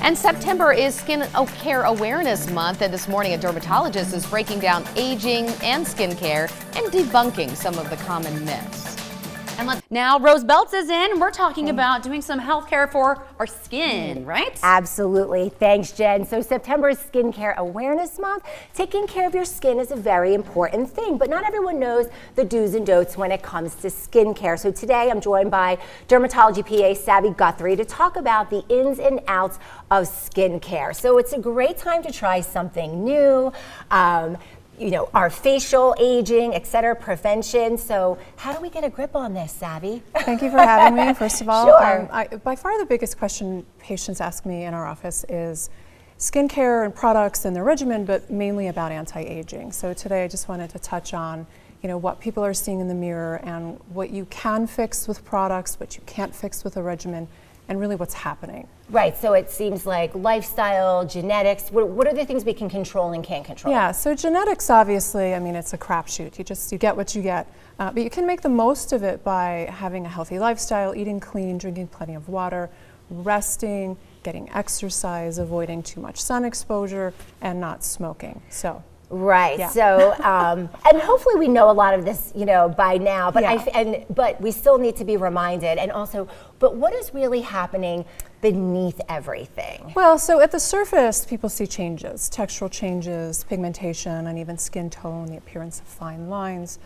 And September is Skin Care Awareness Month, and this morning a dermatologist is breaking down aging and skincare and debunking some of the common myths. And now Rose Beltz is in. We're talking about doing some health care for our skin, right? Absolutely. Thanks, Jen. So September is Skincare Awareness Month. Taking care of your skin is a very important thing, but not everyone knows the do's and don'ts when it comes to skincare. So today I'm joined by dermatology PA Savy Guthrie to talk about the ins and outs of skincare. So it's a great time to try something new. You know, our facial aging, et cetera, prevention. So how do we get a grip on this, Savy? Thank you for having me, first of all. Sure. By far the biggest question patients ask me in our office is skincare and products and their regimen, but mainly about anti-aging. So today I just wanted to touch on, you know, what people are seeing in the mirror and what you can fix with products, what you can't fix with a regimen, and really what's happening. Right, so it seems like lifestyle, genetics, what are the things we can control and can't control? Yeah, so genetics, obviously, I mean, it's a crapshoot. You get what you get, but you can make the most of it by having a healthy lifestyle, eating clean, drinking plenty of water, resting, getting exercise, avoiding too much sun exposure, and not smoking. So. Right. Yeah. So, and hopefully we know a lot of this, you know, by now. But yeah. But we still need to be reminded. And also, but what is really happening beneath everything? Well, so at the surface, people see changes, textural changes, pigmentation, and even skin tone, the appearance of fine lines.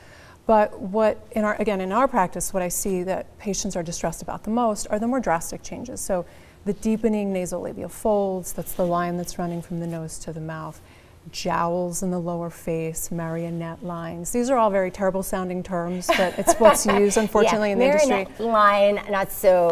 But what in our practice, what I see that patients are distressed about the most are the more drastic changes. So, the deepening nasolabial folds, that's the line that's running from the nose to the mouth. Jowls in the lower face, marionette lines. These are all very terrible sounding terms, but it's what's used, unfortunately, in the industry. Marionette line,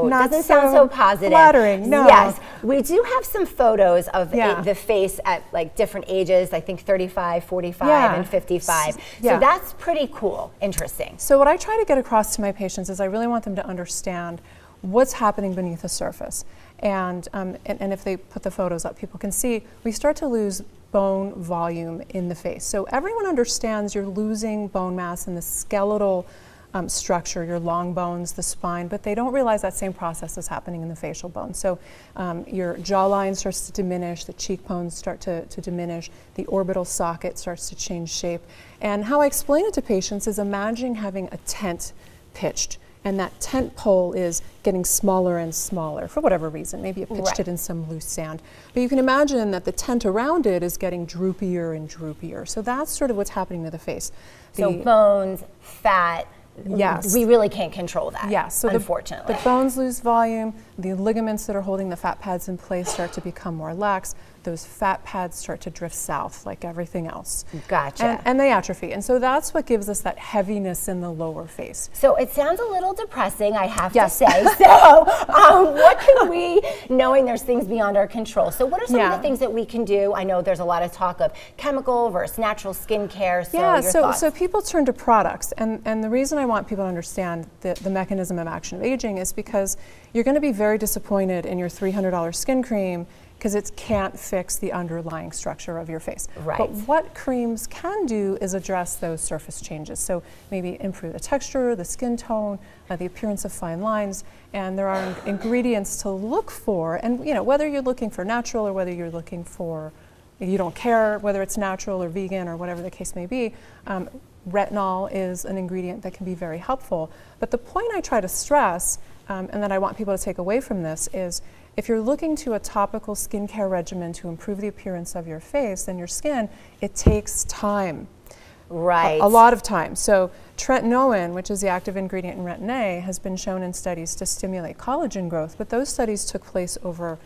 doesn't sound so positive. Flattering, no. Yes, we do have some photos of the face at like different ages, I think 35, 45, and 55. So that's pretty cool, interesting. So what I try to get across to my patients is I really want them to understand what's happening beneath the surface. And if they put the photos up, people can see we start to lose bone volume in the face. So everyone understands you're losing bone mass in the skeletal structure, your long bones, the spine, but they don't realize that same process is happening in the facial bone. So your jawline starts to diminish, the cheekbones start to diminish, the orbital socket starts to change shape. And how I explain it to patients is imagine having a tent pitched. And that tent pole is getting smaller and smaller for whatever reason. Maybe you pitched it in some loose sand. But you can imagine that the tent around it is getting droopier and droopier. So that's sort of what's happening to the face. So bones, fat, we really can't control that, so unfortunately. The bones lose volume, the ligaments that are holding the fat pads in place start to become more lax. Those fat pads start to drift south like everything else. Gotcha. And they atrophy. And so that's what gives us that heaviness in the lower face. So it sounds a little depressing, I have to say. So what can we, knowing there's things beyond our control, so what are some of the things that we can do? I know there's a lot of talk of chemical versus natural skincare. So so people turn to products. And the reason I want people to understand the mechanism of action of aging is because you're going to be very disappointed in your $300 skin cream because it can't fix the underlying structure of your face. Right. But what creams can do is address those surface changes. So maybe improve the texture, the skin tone, the appearance of fine lines, and there are ingredients to look for. And you know, whether you're looking for natural or whether you're looking for, you don't care whether it's natural or vegan or whatever the case may be, retinol is an ingredient that can be very helpful. But the point I try to stress, and that I want people to take away from this is, if you're looking to a topical skincare regimen to improve the appearance of your face and your skin, it takes time. Right. A lot of time. So tretinoin, which is the active ingredient in Retin-A, has been shown in studies to stimulate collagen growth, but those studies took place over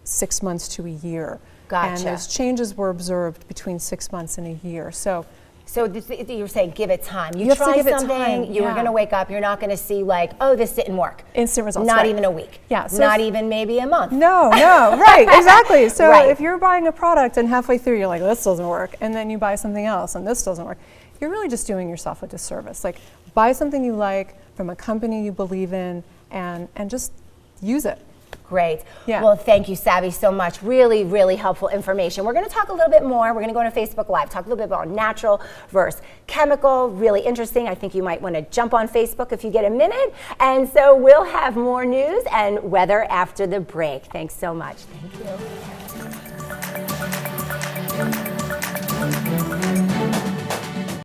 6 months to a year. Gotcha. And those changes were observed between 6 months and a year. So you're saying give it time. You have to try give it something, time. you're going to wake up, you're not going to see like, oh, this didn't work. Instant results. Not even a week. Yeah. So not even maybe a month. No, right, exactly. So if you're buying a product and halfway through you're like, this doesn't work, and then you buy something else and this doesn't work, you're really just doing yourself a disservice. Like, buy something you like from a company you believe in and just use it. great. Yeah. Well, thank you, Savvy, so much. Really, really helpful information. We're going to talk a little bit more. We're going to go on Facebook Live, talk a little bit about natural versus chemical. Really interesting. I think you might want to jump on Facebook if you get a minute. And so we'll have more news and weather after the break. Thanks so much. Thank you.